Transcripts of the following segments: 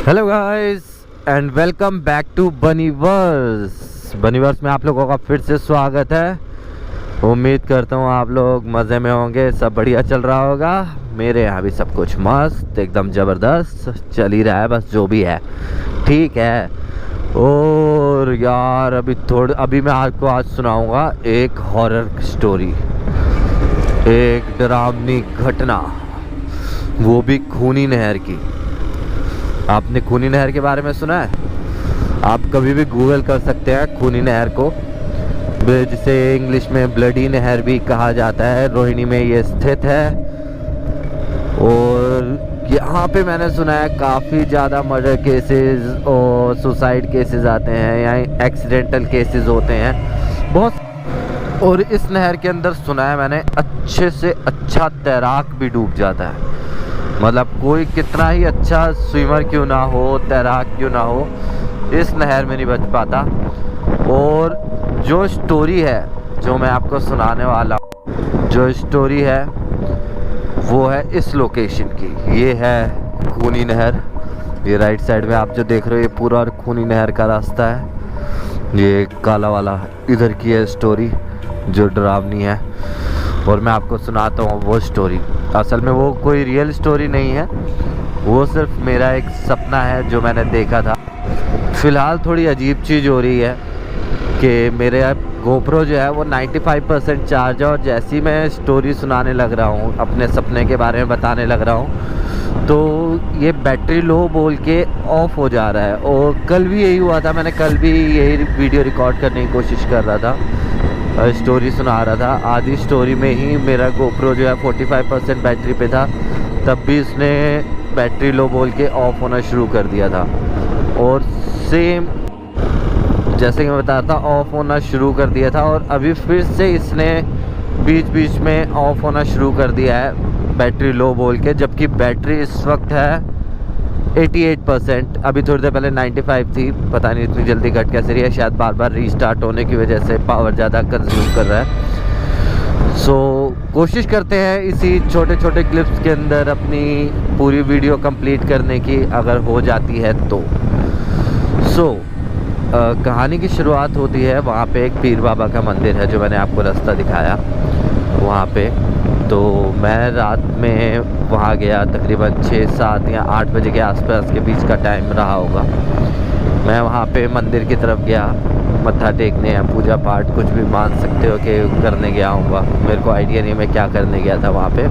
Hello guys and welcome back to Bunnyverse में आप लोगों का फिर से स्वागत है। उम्मीद करता हूँ आप लोग मज़े में होंगे, सब बढ़िया चल रहा होगा। मेरे यहाँ भी सब कुछ मस्त एकदम ज़बरदस्त चल ही रहा है, बस जो भी है ठीक है। और यार अभी मैं आपको आज सुनाऊँगा एक हॉरर स्टोरी, एक डरावनी घटना, वो भी खूनी नहर की। आपने खूनी नहर के बारे में सुना है? आप कभी भी गूगल कर सकते हैं खूनी नहर को, जिसे इंग्लिश में ब्लडी नहर भी कहा जाता है। रोहिणी में ये स्थित है और यहाँ पे मैंने सुना है काफ़ी ज़्यादा मर्डर केसेस और सुसाइड केसेस आते हैं, यहाँ एक्सीडेंटल केसेस होते हैं बहुत। और इस नहर के अंदर सुना है मैंने अच्छे से अच्छा तैराक भी डूब जाता है। मतलब कोई कितना ही अच्छा स्विमर क्यों ना हो, तैराक क्यों ना हो, इस नहर में नहीं बच पाता। और जो स्टोरी है जो मैं आपको सुनाने वाला हूँ, जो स्टोरी है वो है इस लोकेशन की। ये है खूनी नहर। ये राइट साइड में आप जो देख रहे हो ये पूरा खूनी नहर का रास्ता है। ये काला वाला इधर की है स्टोरी जो डरावनी है, और मैं आपको सुनाता हूँ वो स्टोरी। असल में वो कोई रियल स्टोरी नहीं है, वो सिर्फ मेरा एक सपना है जो मैंने देखा था। फ़िलहाल थोड़ी अजीब चीज़ हो रही है कि मेरे गोप्रो जो है वो 95% चार्ज है, और जैसी मैं स्टोरी सुनाने लग रहा हूँ, अपने सपने के बारे में बताने लग रहा हूँ, तो ये बैटरी लो बोल के ऑफ़ हो जा रहा है। और कल भी यही हुआ था, मैंने कल भी यही वीडियो रिकॉर्ड करने की कोशिश कर रहा था, स्टोरी सुना रहा था। आधी स्टोरी में ही मेरा गोप्रो जो है 45% बैटरी पे था, तब भी इसने बैटरी लो बोल के ऑफ़ होना शुरू कर दिया था। और सेम जैसे कि मैं बता रहा था ऑफ़ होना शुरू कर दिया था, और अभी फिर से इसने बीच बीच में ऑफ़ होना शुरू कर दिया है बैटरी लो बोल के, जबकि बैटरी इस वक्त है 88%। अभी थोड़ी देर पहले 95 थी, पता नहीं इतनी जल्दी घट कैसे रही है, शायद बार बार रीस्टार्ट होने की वजह से पावर ज़्यादा कंज्यूम कर रहा है। सो कोशिश करते हैं इसी छोटे छोटे क्लिप्स के अंदर अपनी पूरी वीडियो कंप्लीट करने की, अगर हो जाती है तो। कहानी की शुरुआत होती है वहाँ पे एक पीर बाबा का मंदिर है जो मैंने आपको रास्ता दिखाया वहाँ पे। तो मैं रात में वहाँ गया, तकरीबन 6, 7 या 8 बजे के आसपास के बीच का टाइम रहा होगा। मैं वहाँ पे मंदिर की तरफ गया मत्था टेकने या पूजा पाठ, कुछ भी मान सकते हो कि करने गया हूँगा। मेरे को आइडिया नहीं मैं क्या करने गया था वहाँ पे।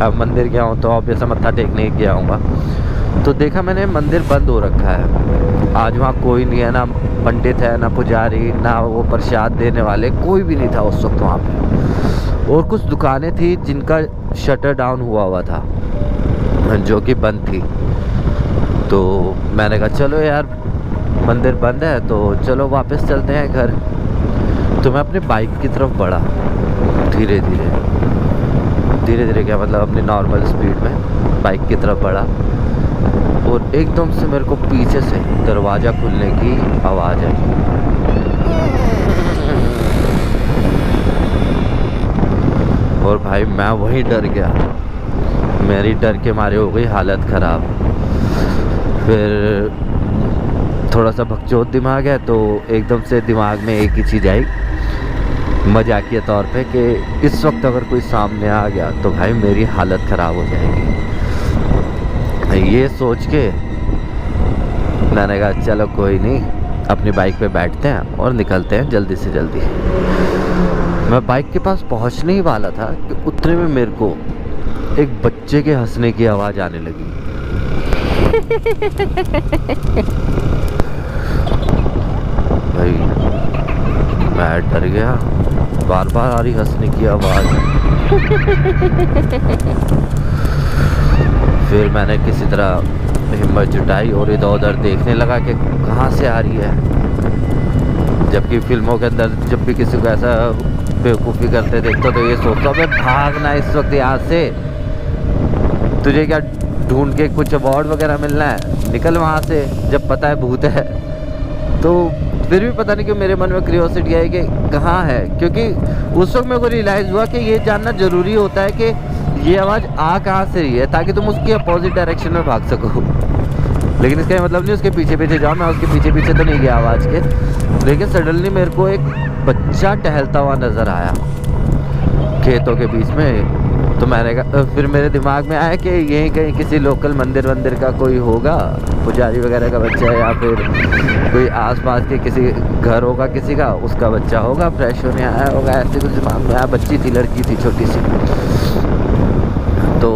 अब मंदिर गया हूँ तो ऑब्वियसली मत्था टेकने ही गया हूँगा। तो देखा मैंने मंदिर बंद हो रखा है, आज वहाँ कोई नहीं है, ना पंडित है, ना पुजारी, ना वो प्रसाद देने वाले, कोई भी नहीं था उस वक्त वहाँ पे। और कुछ दुकानें थी जिनका शटर डाउन हुआ था, जो कि बंद थी। तो मैंने कहा चलो यार मंदिर बंद है तो चलो वापस चलते हैं घर। तो मैं अपनी बाइक की तरफ बढ़ा, धीरे धीरे क्या मतलब अपनी नॉर्मल स्पीड में बाइक की तरफ बढ़ा, और एकदम से मेरे को पीछे से दरवाज़ा खुलने की आवाज़ आई। और भाई मैं वहीं डर गया, मेरी डर के मारे हो गई हालत ख़राब। फिर थोड़ा सा भगचोत दिमाग है तो एकदम से दिमाग में एक ही चीज़ आई मजाकिया तौर पे कि इस वक्त अगर कोई सामने आ गया तो भाई मेरी हालत ख़राब हो जाएगी। ये सोच के मैंने कहा चलो कोई नहीं, अपनी बाइक पे बैठते हैं और निकलते हैं जल्दी से जल्दी। मैं बाइक के पास पहुंचने ही वाला था कि उतने में मेरे को एक बच्चे के हंसने की आवाज़ आने लगी। भाई मैं डर गया, बार बार आ रही हंसने की आवाज़। फिर मैंने किसी तरह हिम्मत जुटाई और इधर उधर देखने लगा कि कहाँ से आ रही है। जबकि फिल्मों के अंदर जब भी किसी को ऐसा बेवकूफ़ी करते देखते तो ये सोचता हूँ भागना इस वक्त यहाँ से, तुझे क्या ढूंढ के कुछ अवार्ड वगैरह मिलना है, निकल वहाँ से, जब पता है भूत है। तो फिर भी पता नहीं क्यों मेरे मन में क्यूरियोसिटी आई कि कहाँ है, क्योंकि उस वक्त मेरे को रियलाइज़ हुआ कि ये जानना ज़रूरी होता है कि ये आवाज़ आ कहाँ से रही है ताकि तुम उसकी अपोजिट डायरेक्शन में भाग सको। लेकिन इसका ये मतलब नहीं उसके पीछे पीछे जाओ, मैं उसके पीछे पीछे तो नहीं गया आवाज़ के। लेकिन सडनली मेरे को एक बच्चा टहलता हुआ नज़र आया खेतों के बीच में। तो मैंने कहा, फिर मेरे दिमाग में आया कि यहीं कहीं किसी लोकल मंदिर वंदिर का कोई होगा, पुजारी वगैरह का बच्चा, या फिर कोई आसपास के किसी घर होगा किसी का, उसका बच्चा होगा, फ्रेश होने आया होगा, ऐसे कुछ दिमाग में आया। बच्ची थी, लड़की थी छोटी सी। तो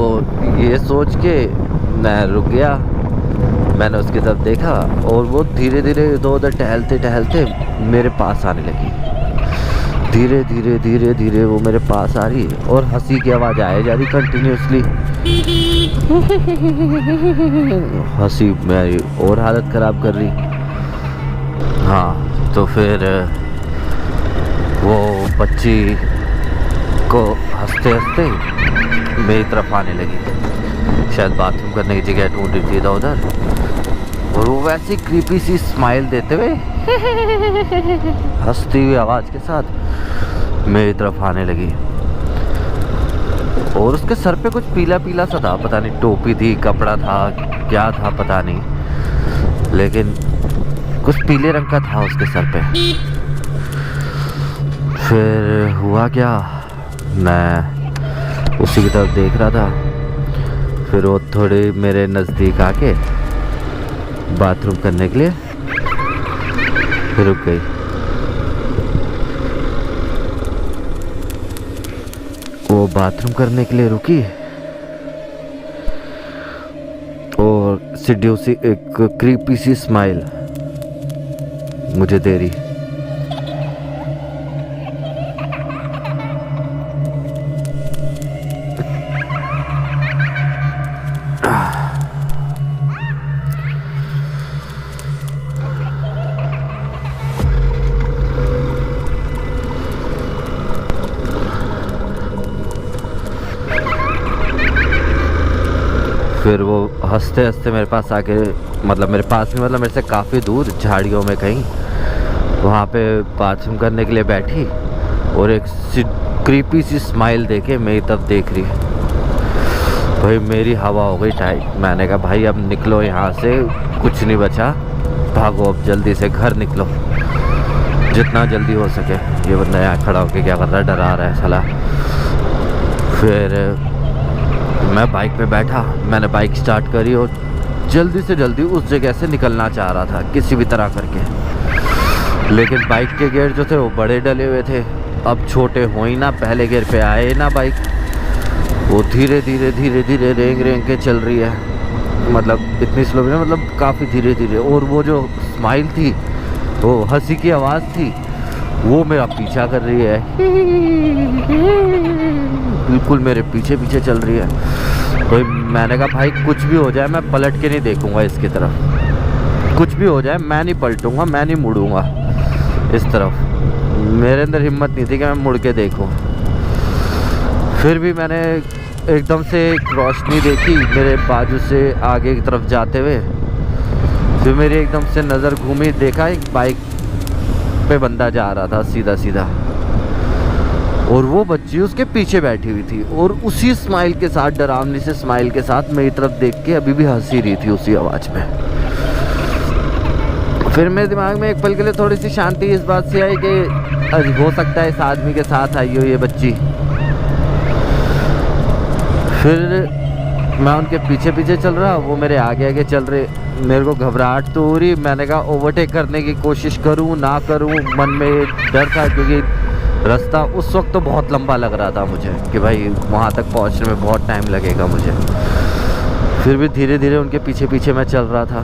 ये सोच के मैं रुक गया, मैंने उसकी तरफ देखा और वो धीरे धीरे इधर उधर टहलते टहलते मेरे पास आने लगी। धीरे धीरे धीरे धीरे वो मेरे पास आ रही और हंसी की आवाज़ आए जा रही कंटिन्यूसली। हंसी मेरी और हालत ख़राब कर रही। हाँ, तो फिर वो बच्ची को हंसते हंसते मेरी तरफ आने लगी। शायद बाथरूम करने की जगह ढूंढ रही थी इधर उधर, और वो वैसी क्रीपी सी स्माइल देते हुए हंसती हुई आवाज़ के साथ मेरी तरफ आने लगी। और उसके सर पे कुछ पीला पीला सा था, पता नहीं टोपी थी, कपड़ा था, क्या था पता नहीं, लेकिन कुछ पीले रंग का था उसके सर पे। फिर हुआ क्या, मैं उसी की तरफ देख रहा था। फिर वो थोड़ी मेरे नज़दीक आके बाथरूम करने के लिए रुक गई। वो बाथरूम करने के लिए रुकी और सीढ़ियों से एक क्रीपी सी स्माइल मुझे दे रही। फिर वो हंसते हंसते मेरे पास आके, मतलब मेरे पास नहीं, मतलब मेरे से काफ़ी दूर झाड़ियों में कहीं, वहाँ पे बाथरूम करने के लिए बैठी और एक क्रीपी सी स्माइल देके मेरी तरफ देख रही। भाई मेरी हवा हो गई टाइट। मैंने कहा भाई अब निकलो यहाँ से, कुछ नहीं बचा, भागो अब जल्दी से, घर निकलो जितना जल्दी हो सके। ये बंदा यहाँ खड़ा होके क्या कर रहा है, डरा रहा है साला। फिर मैं बाइक पे बैठा, मैंने बाइक स्टार्ट करी और जल्दी से जल्दी उस जगह से निकलना चाह रहा था किसी भी तरह करके। लेकिन बाइक के गियर जो थे वो बड़े डले हुए थे, अब छोटे हो ही ना, पहले गियर पे आए ना बाइक। वो धीरे धीरे धीरे धीरे रेंग रेंग के चल रही है, मतलब इतनी स्लो में, मतलब काफ़ी धीरे धीरे। और वो जो स्माइल थी, वो हंसी की आवाज़ थी, वो मेरा पीछा कर रही है, बिल्कुल मेरे पीछे पीछे चल रही है। तो मैंने कहा भाई कुछ भी हो जाए मैं पलट के नहीं देखूंगा इसकी तरफ, कुछ भी हो जाए मैं नहीं पलटूंगा, मैं नहीं मुड़ूंगा इस तरफ। मेरे अंदर हिम्मत नहीं थी कि मैं मुड़ के देखूं। फिर भी मैंने एकदम से एक रोशनी देखी मेरे बाजू से आगे की तरफ जाते हुए। फिर मेरी एकदम से नज़र घूमी, देखा एक बाइक पे बंदा जा रहा था सीधा सीधा, और वो बच्ची उसके पीछे बैठी हुई थी और उसी स्माइल के साथ, डरावनी से स्माइल के साथ मेरी तरफ देख के अभी भी हंसी रही थी उसी आवाज़ में। फिर मेरे दिमाग में एक पल के लिए थोड़ी सी शांति इस बात से आई कि हो सकता है इस आदमी के साथ आई हो ये बच्ची। फिर मैं उनके पीछे पीछे चल रहा, वो मेरे आगे आगे चल रहे। मेरे को घबराहट तो हो रही, मैंने कहा ओवरटेक करने की कोशिश करूं ना करूं, मन में डर था क्योंकि रास्ता उस वक्त तो बहुत लंबा लग रहा था मुझे कि भाई वहाँ तक पहुँचने में बहुत टाइम लगेगा मुझे। फिर भी धीरे धीरे उनके पीछे पीछे मैं चल रहा था।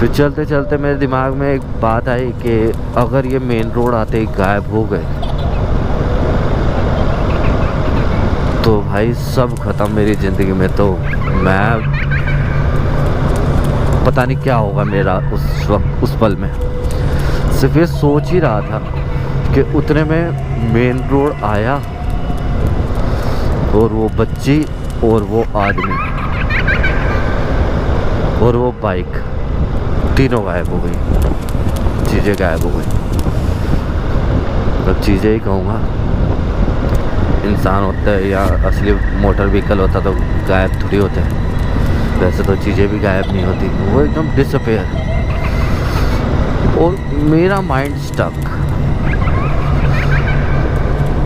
फिर चलते चलते मेरे दिमाग में एक बात आई कि अगर ये मेन रोड आते ही गायब हो गए तो भाई सब ख़त्म मेरी ज़िंदगी में। तो मैं पता नहीं क्या होगा मेरा उस वक्त, उस पल में। सिर्फ ये सोच ही रहा था कि उतने में मेन रोड आया और वो बच्ची और वो आदमी और वो बाइक, तीनों गायब हो गई, चीज़ें गायब हो गई। मतलब चीज़ें ही कहूँगा, इंसान होता है या असली मोटर व्हीकल होता तो गायब थोड़ी होते हैं। वैसे तो चीज़ें भी गायब नहीं होती, वो एकदम डिसअपेयर। और मेरा माइंड स्टक।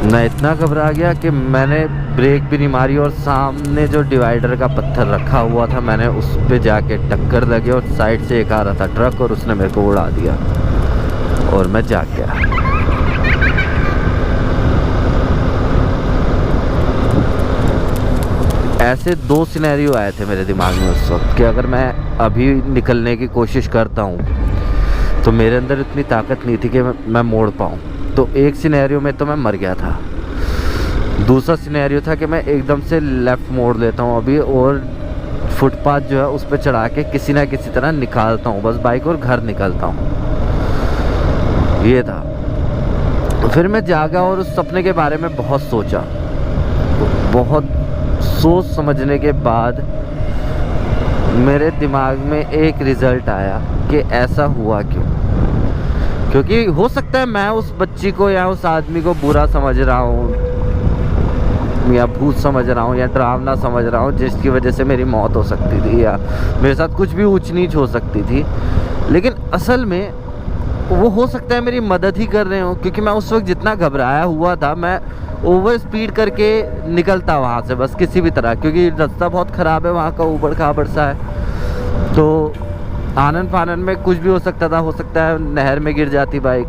मैं इतना घबरा गया कि मैंने ब्रेक भी नहीं मारी और सामने जो डिवाइडर का पत्थर रखा हुआ था मैंने उस पे जाके टक्कर लगी और साइड से एक आ रहा था ट्रक और उसने मेरे को उड़ा दिया और मैं जाग गया। ऐसे 2 सिनेरियो आए थे मेरे दिमाग में उस वक्त कि अगर मैं अभी निकलने की कोशिश करता हूँ तो मेरे अंदर इतनी ताकत नहीं थी कि मैं मोड़ पाऊँ। तो एक सिनेरियो में तो मैं मर गया था, दूसरा सिनेरियो था कि मैं एकदम से लेफ़्ट मोड़ लेता हूँ अभी और फुटपाथ जो है उस पर चढ़ा के किसी ना किसी तरह निकालता हूँ बस बाइक और घर निकलता हूँ। ये था। फिर मैं जागा और उस सपने के बारे में बहुत सोचा। बहुत सोच समझने के बाद मेरे दिमाग में एक रिज़ल्ट आया कि ऐसा हुआ क्यों। क्योंकि हो सकता है मैं उस बच्ची को या उस आदमी को बुरा समझ रहा हूँ या भूत समझ रहा हूँ या डरावना समझ रहा हूँ जिसकी वजह से मेरी मौत हो सकती थी या मेरे साथ कुछ भी ऊंच नीच हो सकती थी, लेकिन असल में वो हो सकता है मेरी मदद ही कर रहे हो। क्योंकि मैं उस वक्त जितना घबराया हुआ था मैं ओवर स्पीड करके निकलता वहाँ से बस किसी भी तरह, क्योंकि रास्ता बहुत ख़राब है वहाँ का, ऊबड़ खाबड़ सा है। तो आनन फानन में कुछ भी हो सकता था, हो सकता है नहर में गिर जाती बाइक।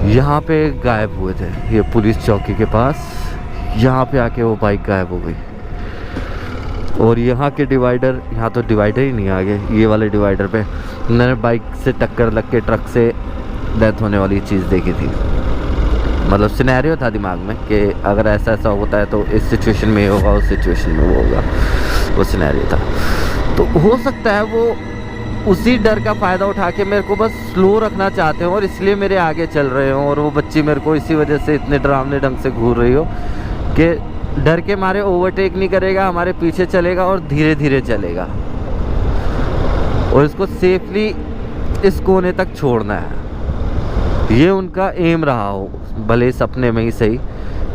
यहाँ पे गायब हुए थे ये पुलिस चौकी के पास, यहाँ पे आके वो बाइक गायब हो गई। और यहाँ के डिवाइडर, यहाँ तो डिवाइडर ही नहीं आगे, ये वाले डिवाइडर पे मैंने बाइक से टक्कर लग के ट्रक से डेथ होने वाली चीज़ देखी थी। मतलब सिनेरियो था दिमाग में कि अगर ऐसा ऐसा होता है तो इस सिचुएशन में ये होगा, उस सिचुएशन में वो होगा, वो सिनेरियो था। तो हो सकता है वो उसी डर का फ़ायदा उठा के मेरे को बस स्लो रखना चाहते हो और इसलिए मेरे आगे चल रहे हो, और वो बच्ची मेरे को इसी वजह से इतने डरावने ढंग से घूर रही हो कि डर के मारे ओवरटेक नहीं करेगा, हमारे पीछे चलेगा और धीरे धीरे चलेगा और इसको सेफली इस कोने तक छोड़ना है। ये उनका एम रहा हो, भले सपने में ही सही,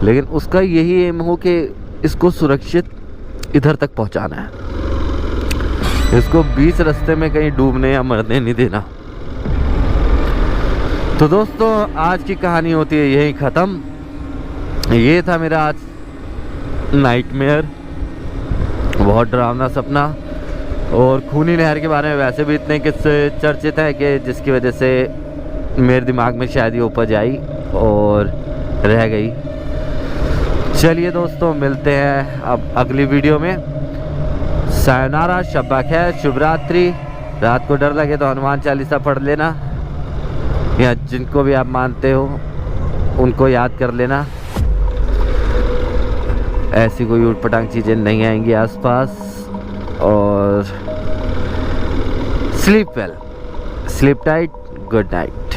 लेकिन उसका यही एम हो कि इसको सुरक्षित इधर तक पहुंचाना है, इसको बीच रास्ते में कहीं डूबने या मरने नहीं देना। तो दोस्तों आज की कहानी होती है यही ख़त्म। ये था मेरा आज नाइटमेयर, बहुत डरावना सपना। और खूनी नहर के बारे में वैसे भी इतने किस्से चर्चित हैं कि जिसकी वजह से मेरे दिमाग में शायद ये उपज आई और रह गई। चलिए दोस्तों मिलते हैं अब अगली वीडियो में। सायोनारा, शब्बा खैर, शुभ रात्रि। रात को डर लगे तो हनुमान चालीसा पढ़ लेना, या जिनको भी आप मानते हो उनको याद कर लेना। ऐसी कोई उटपटांग चीज़ें नहीं आएंगी आसपास। और sleep well, sleep tight, good night.